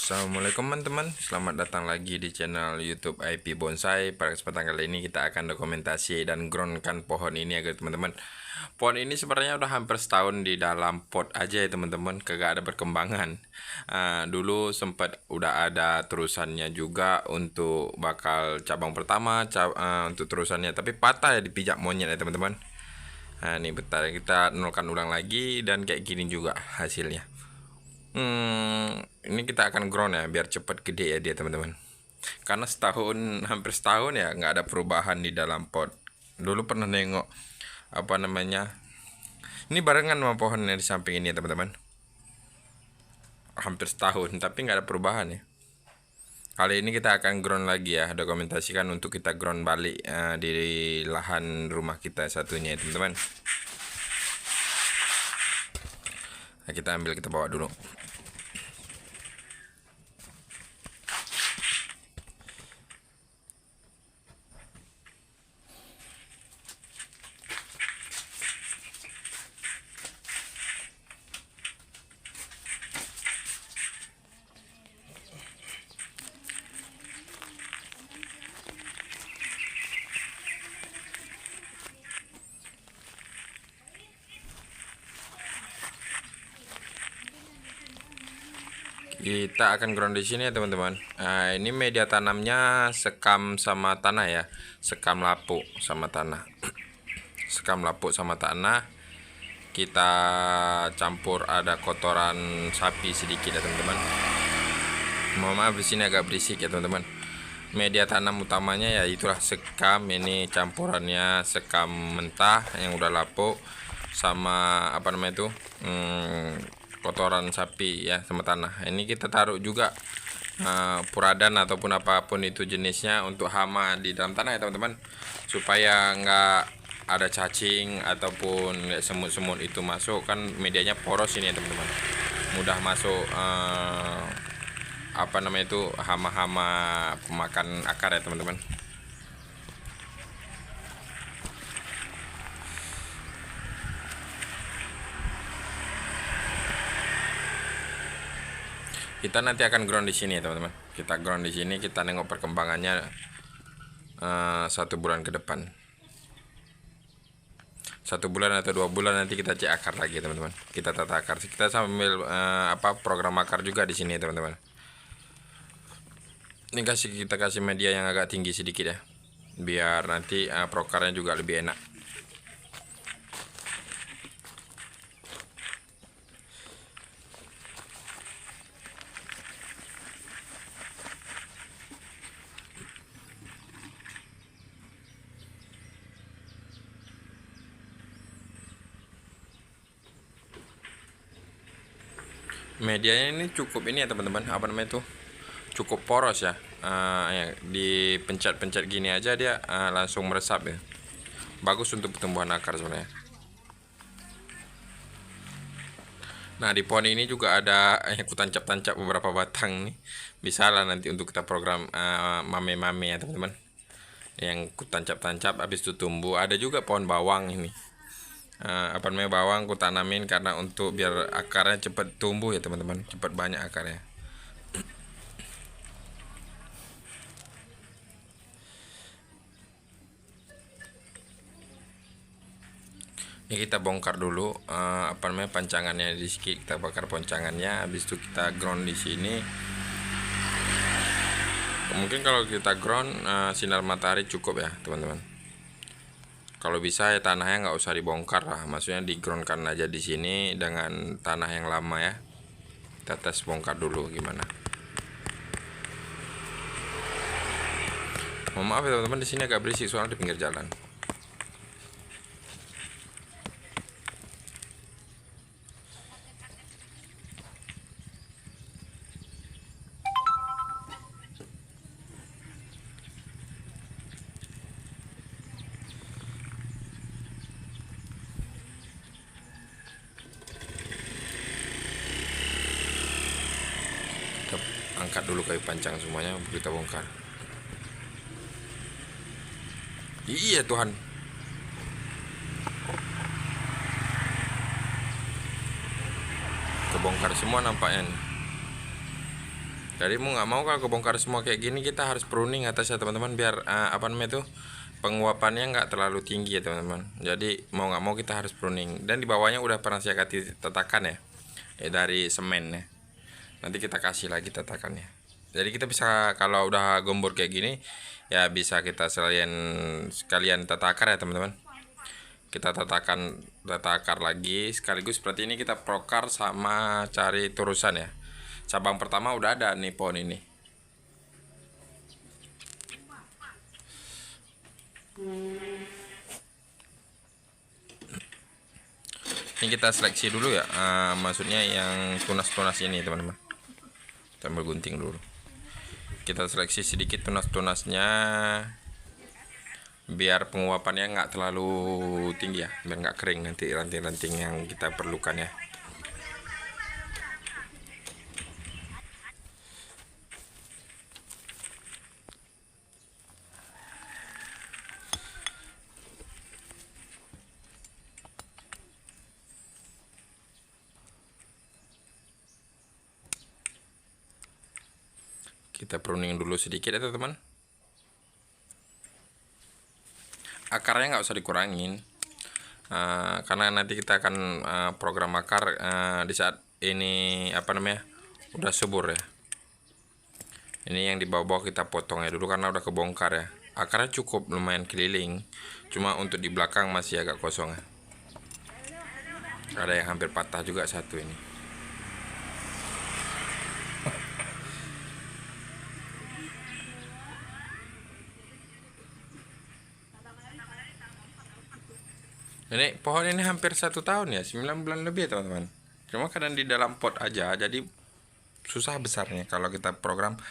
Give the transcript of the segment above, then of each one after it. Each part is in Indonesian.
Assalamualaikum teman-teman, selamat datang lagi di channel YouTube IP Bonsai. Pada kesempatan kali ini kita akan dokumentasi dan groundkan pohon ini agar teman-teman. Pohon ini sebenarnya udah hampir setahun di dalam pot aja ya teman-teman, kagak ada perkembangan. Dulu sempat udah ada terusannya juga untuk bakal cabang pertama, untuk terusannya, tapi patah ya, dipijak monyet ya teman-teman. Nah ini bentar kita nolkan ulang lagi dan kayak gini juga hasilnya. Ini kita akan ground ya biar cepat gede ya dia teman-teman. Karena hampir setahun ya nggak ada perubahan di dalam pot. Dulu pernah nengok apa namanya. Ini barengan sama pohon yang di samping ini ya teman-teman. Hampir setahun tapi nggak ada perubahan ya. Kali ini kita akan ground lagi ya, dokumentasikan untuk kita ground balik di lahan rumah kita satunya ya teman-teman. Nah, kita ambil, kita bawa dulu. Kita akan ground di sini ya teman-teman. Nah, ini media tanamnya sekam sama tanah ya, sekam lapuk sama tanah. Sekam lapuk sama tanah. Kita campur ada kotoran sapi sedikit ya teman-teman. Mohon maaf di sini agak berisik ya teman-teman. Media tanam utamanya ya itulah sekam, ini campurannya sekam mentah yang udah lapuk sama apa namanya itu kotoran sapi ya sama tanah. Ini kita taruh juga puradan ataupun apapun itu jenisnya untuk hama di dalam tanah ya teman-teman, supaya nggak ada cacing ataupun semut-semut itu masuk. Kan medianya poros ini ya teman-teman, mudah masuk apa namanya itu hama-hama pemakan akar ya teman-teman. Kita nanti akan ground di sini ya teman-teman. Kita ground di sini, kita nengok perkembangannya 1 bulan ke depan. 1 bulan atau 2 bulan nanti kita cek akar lagi teman-teman. Kita tata akar. Kita sambil program akar juga di sini teman-teman. Ini kita kasih media yang agak tinggi sedikit ya, biar nanti prokarnya juga lebih enak. Medianya ini cukup ini ya teman-teman, apa namanya itu, cukup poros ya. Ya dipencet-pencet gini aja dia langsung meresap ya. Bagus untuk pertumbuhan akar sebenarnya. Nah di pohon ini juga ada yang aku tancap-tancap beberapa batang nih. Bisa lah nanti untuk kita program mame-mame ya teman-teman, yang ku tancap-tancap habis itu tumbuh. Ada juga pohon bawang ini. Apa namanya, bawang ku tanamin karena untuk biar akarnya cepat tumbuh ya teman-teman, cepat banyak akarnya. Ini kita bongkar dulu apa namanya pancangannya di sini, kita bakar pancangannya, habis itu kita ground di sini. Mungkin kalau kita ground sinar matahari cukup ya teman-teman. Kalau bisa ya tanahnya nggak usah dibongkar lah, maksudnya di groundkan aja di sini dengan tanah yang lama ya. Kita tes bongkar dulu gimana. Mohon maaf ya teman-teman, di sini agak berisik soalnya di pinggir jalan. Angkat dulu kayu pancang semuanya, kita bongkar. Iya Tuhan, kebongkar semua nampaknya nih. Jadi mau nggak mau kalau kebongkar semua kayak gini kita harus pruning atasnya teman-teman, biar apa namanya tuh, penguapannya nggak terlalu tinggi ya teman-teman. Jadi mau nggak mau kita harus pruning. Dan di bawahnya udah pernah saya kasih tatakan ya, dari semen ya. Nanti kita kasih lagi tatakannya. Jadi kita bisa kalau udah gembur kayak gini ya bisa kita sekalian tata akar ya teman-teman. Kita tata akar lagi sekaligus seperti ini, kita prokar sama cari turusan ya. Cabang pertama udah ada nih pohon ini. Ini kita seleksi dulu ya, maksudnya yang tunas-tunas ini teman-teman. Kita ambil gunting dulu. Kita seleksi sedikit tunas-tunasnya biar penguapannya nggak terlalu tinggi ya, biar nggak kering nanti ranting-ranting yang kita perlukan ya. Kita pruning dulu sedikit ya teman-teman. Akarnya nggak usah dikurangin, karena nanti kita akan program akar di saat ini apa namanya udah subur ya. Ini yang di bawah-bawah kita potong ya dulu karena udah kebongkar ya. Akarnya cukup lumayan keliling, cuma untuk di belakang masih agak kosong ya. Ada yang hampir patah juga satu ini. Ini pohon ini hampir 1 tahun ya, 9 bulan lebih ya teman-teman. Cuma kadang di dalam pot aja, jadi susah besarnya kalau kita program.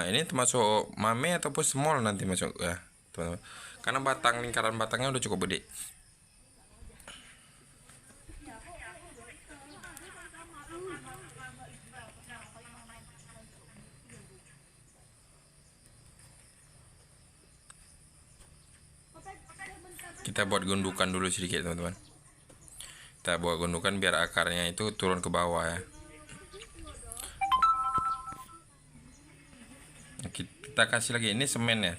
Ini termasuk mame ataupun small nanti masuk ya teman-teman. Karena lingkaran batangnya udah cukup gede. Kita buat gundukan dulu sedikit teman-teman. Kita buat gundukan biar akarnya itu turun ke bawah ya. Kita kasih lagi ini semen ya,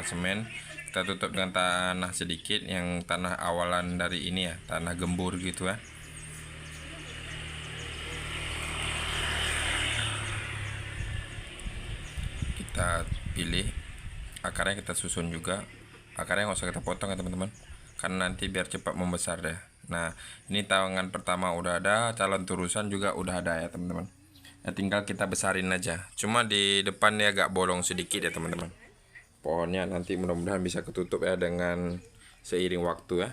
semen. Kita tutup dengan tanah sedikit, yang tanah awalan dari ini ya, tanah gembur gitu ya. Kita pilih akarnya, kita susun juga. Akarnya nggak usah kita potong ya teman-teman, karena nanti biar cepat membesar deh. Nah ini tangan pertama udah ada, calon turusan juga udah ada ya teman-teman. Ya tinggal kita besarin aja, cuma di depan dia agak bolong sedikit ya teman-teman. Pohonnya nanti mudah-mudahan bisa ketutup ya dengan seiring waktu ya.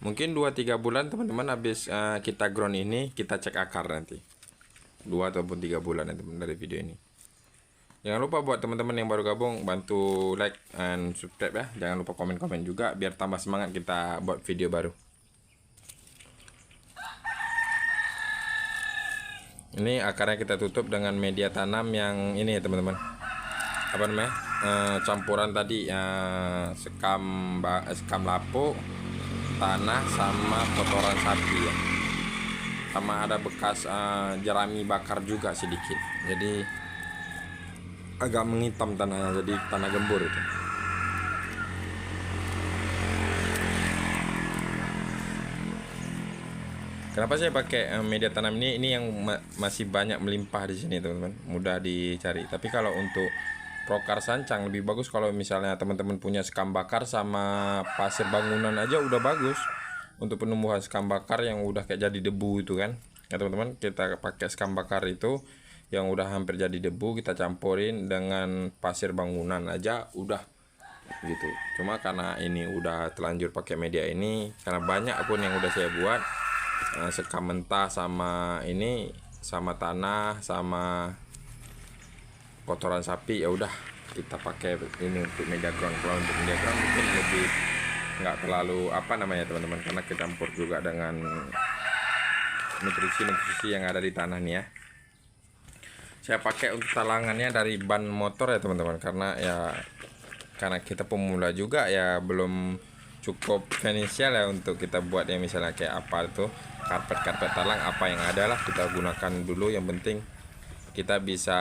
Mungkin 2-3 bulan teman-teman habis kita ground ini, kita cek akar nanti 2 ataupun 3 bulan ya teman dari video ini. Jangan lupa buat teman-teman yang baru gabung, bantu like and subscribe ya. Jangan lupa komen-komen juga biar tambah semangat kita buat video baru. Ini akarnya kita tutup dengan media tanam yang ini ya teman-teman. Apa namanya? Campuran tadi sekam lapuk, tanah sama kotoran sapi ya. Sama ada bekas jerami bakar juga sedikit. Jadi agak menghitam tanahnya, jadi tanah gembur itu. Kenapa saya pakai media tanam ini? Ini yang masih banyak melimpah di sini teman-teman, mudah dicari. Tapi kalau untuk prokar sancang lebih bagus kalau misalnya teman-teman punya sekam bakar sama pasir bangunan aja udah bagus untuk penumbuhan sekam bakar yang udah kayak jadi debu itu kan. Ya teman-teman, kita pakai sekam bakar itu yang udah hampir jadi debu, kita campurin dengan pasir bangunan aja udah gitu. Cuma karena ini udah terlanjur pakai media ini, karena banyak pun yang udah saya buat sekam mentah sama ini, sama tanah, sama kotoran sapi, ya udah kita pakai ini untuk media ground. Kalau untuk media ground mungkin lebih nggak terlalu apa namanya teman-teman, karena kita campur juga dengan nutrisi yang ada di tanah nih ya. Saya pakai untuk talangannya dari ban motor ya teman-teman, karena kita pemula juga ya, belum cukup finansial ya untuk kita buat yang misalnya kayak apa tuh karpet talang apa yang ada lah kita gunakan dulu. Yang penting kita bisa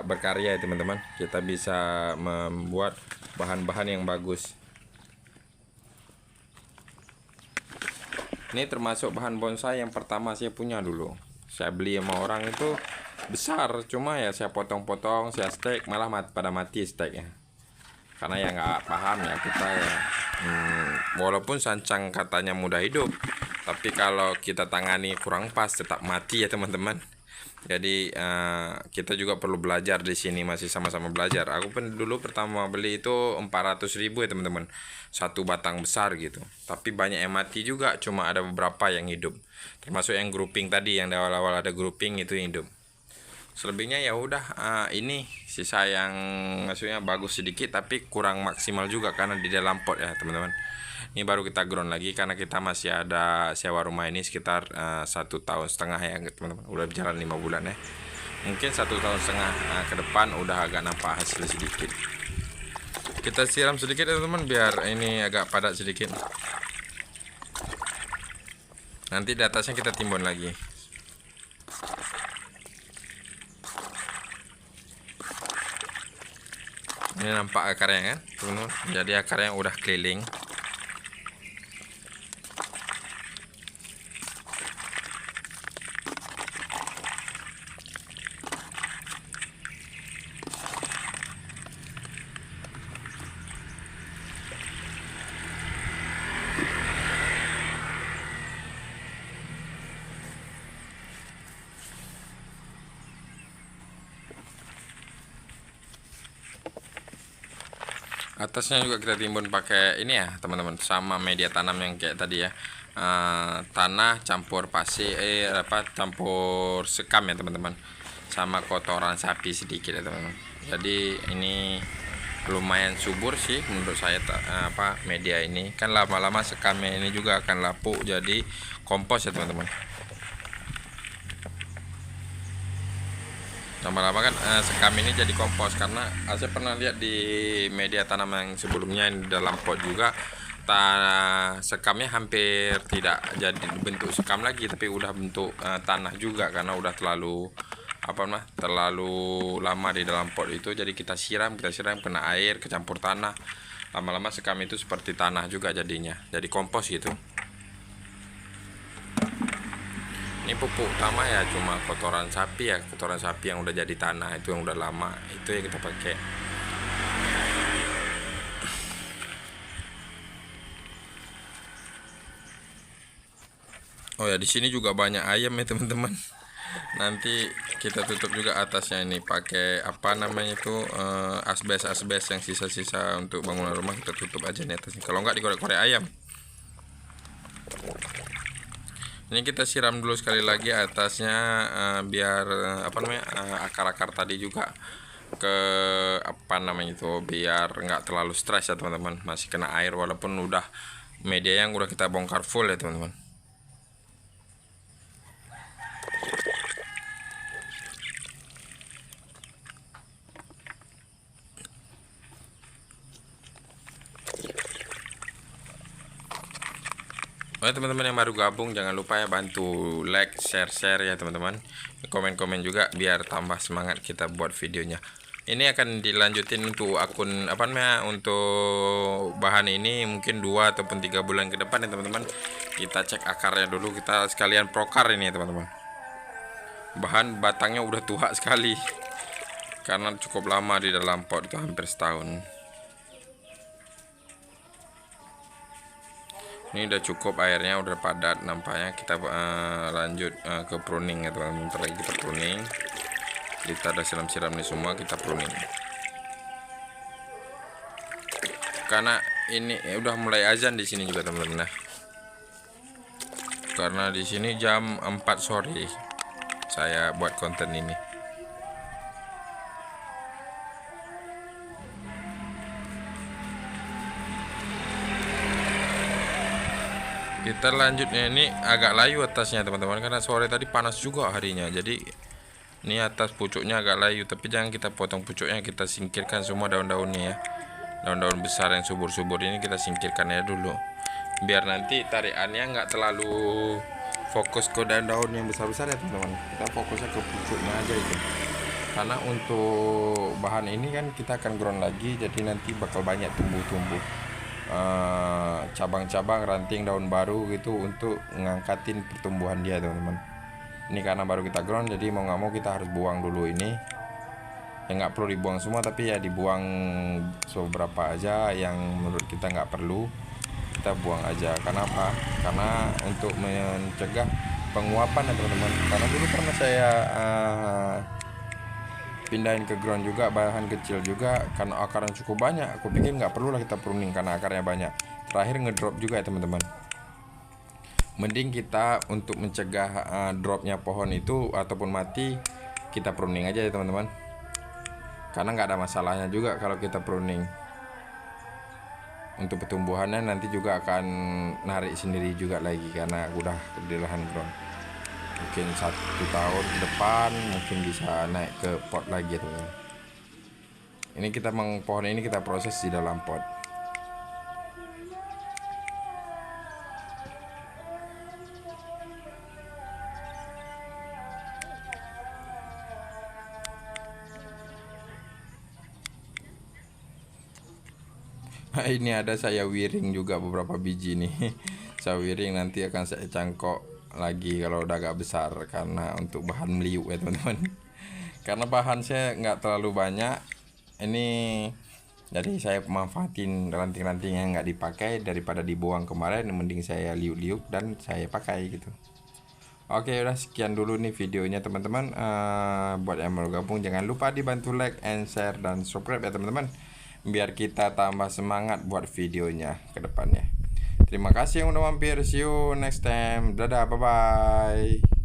berkarya ya teman-teman, kita bisa membuat bahan-bahan yang bagus. Ini termasuk bahan bonsai yang pertama saya punya dulu. Saya beli sama orang itu besar, cuma ya saya potong-potong, saya stek, malah pada mati steknya. Karena ya nggak paham ya kita ya. Walaupun sancang katanya mudah hidup, tapi kalau kita tangani kurang pas tetap mati ya teman-teman. Jadi kita juga perlu belajar di sini, masih sama-sama belajar. Aku pun dulu pertama beli itu 400.000 ya teman-teman, satu batang besar gitu. Tapi banyak yang mati juga, cuma ada beberapa yang hidup. Termasuk yang grouping tadi, yang di awal-awal ada grouping itu yang hidup. Selebihnya ya udah ini sisa yang maksudnya bagus sedikit tapi kurang maksimal juga karena di dalam pot ya teman-teman. Ini baru kita ground lagi karena kita masih ada sewa rumah ini sekitar 1,5 tahun ya teman-teman. Udah berjalan 5 bulan ya. Mungkin 1,5 tahun ke depan udah agak nampak hasil sedikit. Kita siram sedikit ya teman-teman biar ini agak padat sedikit. Nanti di atasnya kita timbun lagi. Ini nampak akarnya kan teman-teman. Jadi akarnya udah keliling. Atasnya juga kita timbun pakai ini ya teman-teman, sama media tanam yang kayak tadi ya, tanah campur pasir campur sekam ya teman-teman, sama kotoran sapi sedikit ya teman-teman. Jadi ini lumayan subur sih menurut saya media ini kan. Lama-lama sekamnya ini juga akan lapuk jadi kompos ya teman-teman. Lama-lama kan sekam ini jadi kompos, karena saya pernah lihat di media tanam yang sebelumnya di dalam pot juga sekamnya hampir tidak jadi bentuk sekam lagi tapi udah bentuk tanah juga karena udah terlalu lama di dalam pot itu. Jadi kita siram kena air kecampur tanah, lama-lama sekam itu seperti tanah juga jadinya, jadi kompos gitu. Ini pupuk utama ya cuma kotoran sapi yang udah jadi tanah, itu yang udah lama itu yang kita pakai. Oh ya, di sini juga banyak ayam ya teman-teman. Nanti kita tutup juga atasnya ini pakai asbes yang sisa-sisa untuk bangunan rumah, kita tutup aja nih atasnya. Kalau nggak dikorek-korek ayam. Ini kita siram dulu sekali lagi atasnya biar akar-akar tadi juga biar nggak terlalu stres ya teman-teman, masih kena air walaupun udah media yang udah kita bongkar full ya teman-teman. Oke teman-teman yang baru gabung, jangan lupa ya bantu like, share ya teman-teman. Komen-komen juga biar tambah semangat kita buat videonya. Ini akan dilanjutin untuk akun untuk bahan ini mungkin 2 ataupun 3 bulan ke depan ya teman-teman. Kita cek akarnya dulu, kita sekalian prokar ini ya teman-teman. Bahan batangnya udah tua sekali karena cukup lama di dalam pot, itu hampir setahun. Ini udah cukup airnya, udah padat nampaknya. Kita lanjut ke pruning ya teman-teman. Bentar lagi kita pruning. Kita ada siram-siram nih semua, kita pruning. Karena ini udah mulai azan di sini juga teman-teman. Nah, karena di sini jam 4 sore saya buat konten ini. Kita lanjutnya, ini agak layu atasnya teman-teman karena sore tadi panas juga harinya. Jadi ini atas pucuknya agak layu, tapi jangan kita potong pucuknya, kita singkirkan semua daun-daunnya ya. Daun-daun besar yang subur-subur ini kita singkirkan ya dulu, biar nanti tarikannya nggak terlalu fokus ke daun-daun yang besar-besar ya teman-teman. Kita fokusnya ke pucuknya aja itu. Karena untuk bahan ini kan kita akan ground lagi, jadi nanti bakal banyak tumbuh-tumbuh cabang-cabang, ranting, daun baru gitu untuk ngangkatin pertumbuhan dia teman-teman. Ini karena baru kita ground, jadi mau nggak mau kita harus buang dulu ini. Ya nggak perlu dibuang semua, tapi ya dibuang beberapa aja yang menurut kita nggak perlu, kita buang aja. Kenapa? Karena untuk mencegah penguapan ya teman-teman. Karena dulu pernah saya pindahin ke ground juga, bahan kecil juga, karena akarnya cukup banyak. Aku pikir nggak perlu lah kita pruning karena akarnya banyak. Terakhir ngedrop juga ya teman-teman. Mending kita untuk mencegah dropnya pohon itu ataupun mati, kita pruning aja ya teman-teman. Karena nggak ada masalahnya juga kalau kita pruning. Untuk pertumbuhannya nanti juga akan narik sendiri juga lagi karena udah di lahan ground. Mungkin 1 tahun ke depan mungkin bisa naik ke pot lagi teman-teman. Ini kita pohon ini kita proses di dalam pot. Ini ada saya wiring juga beberapa biji nih. Saya wiring nanti akan saya cangkok lagi kalau udah agak besar, karena untuk bahan meliuk ya teman-teman. Karena bahan saya nggak terlalu banyak ini, jadi saya manfaatin ranting-ranting yang nggak dipakai daripada dibuang kemarin, mending saya liuk-liuk dan saya pakai gitu. Oke, udah sekian dulu nih videonya teman-teman. Buat yang mau gabung jangan lupa dibantu like and share dan subscribe ya teman-teman, biar kita tambah semangat buat videonya ke depannya. Terima kasih yang udah mampir. See you next time. Dadah, bye bye.